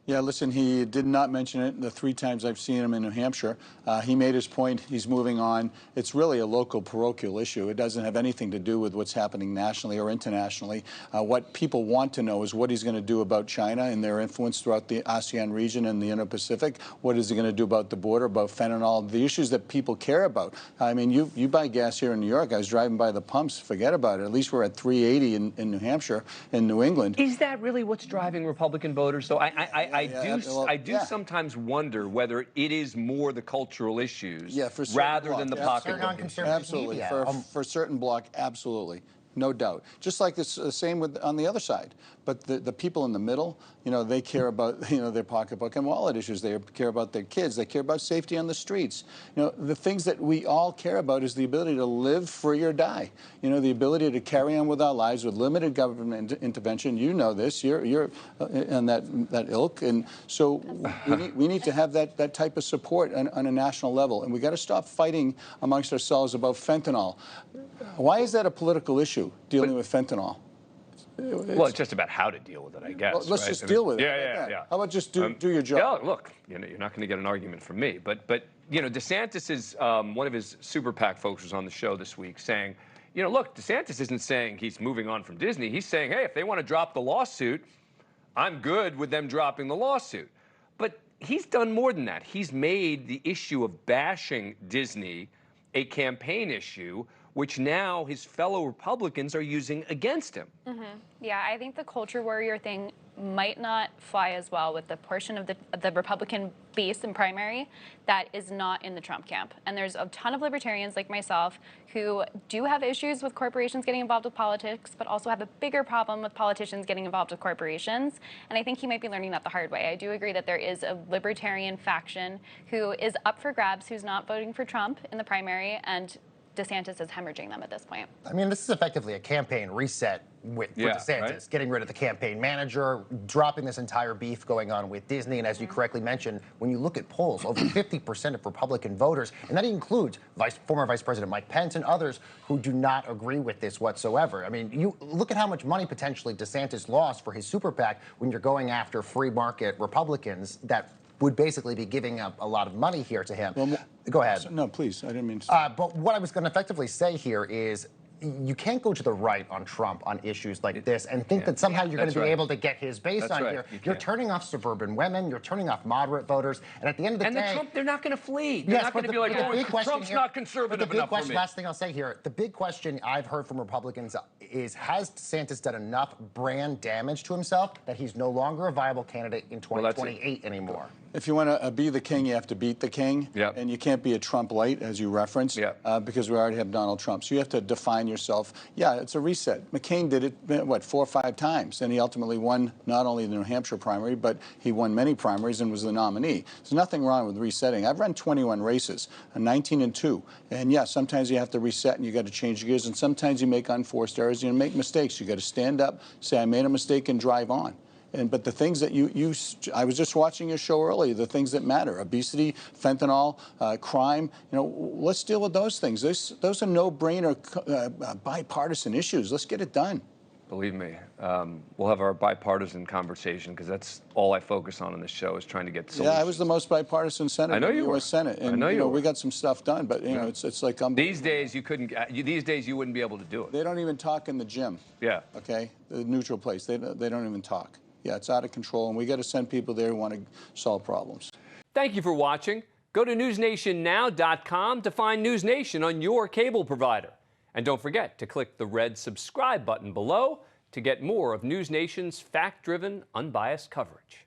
Yeah, listen, he did not mention it the 3 times I've seen him in New Hampshire. He made his point. He's moving on. It's really a local parochial issue. It doesn't have anything to do with what's happening nationally or internationally. What people want to know is what he's going to do about China and their influence throughout the ASEAN region and the Indo-Pacific. What is he going to do about the border, about fentanyl, the issues that people care about. I mean, you buy gas here in New York. I was driving by the pumps. Forget about it. At least we're at 380 in New Hampshire, in New England. Is that really what's driving Republican voters? So I do sometimes wonder whether it is more the cultural issues rather than the pocketbook. Absolutely. For a certain bloc, absolutely. No doubt. Just like it's the same with on the other side. But the people in the middle, you know, they care about, you know, their pocketbook and wallet issues. They care about their kids. They care about safety on the streets. You know, the things that we all care about is the ability to live free or die. You know, the ability to carry on with our lives with limited government intervention. You know this. You're in that ilk. And so we need to have that type of support on a national level. And we got to stop fighting amongst ourselves about fentanyl. Why is that a political issue, dealing with fentanyl? Well, it's just about how to deal with it, I guess. Well, let's just deal with it. Yeah. How about just do your job? Yeah, look, you know, you're not going to get an argument from me. But you know, DeSantis is one of his super PAC folks was on the show this week saying, you know, look, DeSantis isn't saying he's moving on from Disney. He's saying, hey, if they want to drop the lawsuit, I'm good with them dropping the lawsuit. But he's done more than that. He's made the issue of bashing Disney a campaign issue, which now his fellow Republicans are using against him. Yeah, I think the culture warrior thing might not fly as well with the portion of the Republican base and primary that is not in the Trump camp. And there's a ton of libertarians like myself who do have issues with corporations getting involved with politics, but also have a bigger problem with politicians getting involved with corporations. And I think he might be learning that the hard way. I do agree that there is a libertarian faction who is up for grabs, who's not voting for Trump in the primary, and DeSantis is hemorrhaging them at this point. I mean, this is effectively a campaign reset for DeSantis, right? Getting rid of the campaign manager, dropping this entire beef going on with Disney. And as you correctly mentioned, when you look at polls, over 50% of Republican voters, and that includes former Vice President Mike Pence and others who do not agree with this whatsoever. I mean, you look at how much money potentially DeSantis lost for his super PAC when you're going after free market Republicans that would basically be giving up a lot of money here to him. Well, go ahead. No, please. I didn't mean to. But what I was going to effectively say here is you can't go to the right on Trump on issues like this and think that somehow you're going to be able to get his base on here. You're turning off suburban women. You're turning off moderate voters. And at the end of the day... Trump, they're not going to flee. They're not going to be like, oh, Trump's not conservative enough for me. Last thing I'll say here, the big question I've heard from Republicans is, has DeSantis done enough brand damage to himself that he's no longer a viable candidate in 2028 anymore? If you want to be the king, you have to beat the king. And you can't be a Trump light, as you referenced, because we already have Donald Trump. So you have to define yourself. Yeah, it's a reset. McCain did it, what, 4 or 5 times, and he ultimately won not only the New Hampshire primary, but he won many primaries and was the nominee. There's nothing wrong with resetting. I've run 21 races, 19-2, and yeah, sometimes you have to reset and you got to change gears, and sometimes you make unforced errors, you make mistakes. You got to stand up, say I made a mistake, and drive on. But the things that I was just watching your show earlier, the things that matter, obesity, fentanyl, crime, you know, let's deal with those things. Those are no-brainer bipartisan issues. Let's get it done. Believe me, we'll have our bipartisan conversation because that's all I focus on in this show is trying to get solutions. Yeah, I was the most bipartisan senator in the U.S. Senate. And, I know you were. We got some stuff done, but, you know, it's like... These days, you couldn't... These days, you wouldn't be able to do it. They don't even talk in the gym. Yeah. Okay? The neutral place. They don't even talk. Yeah, it's out of control, and we got to send people there who want to solve problems. Thank you for watching. Go to NewsNationNow.com to find News Nation on your cable provider. And don't forget to click the red subscribe button below to get more of News Nation's fact-driven, unbiased coverage.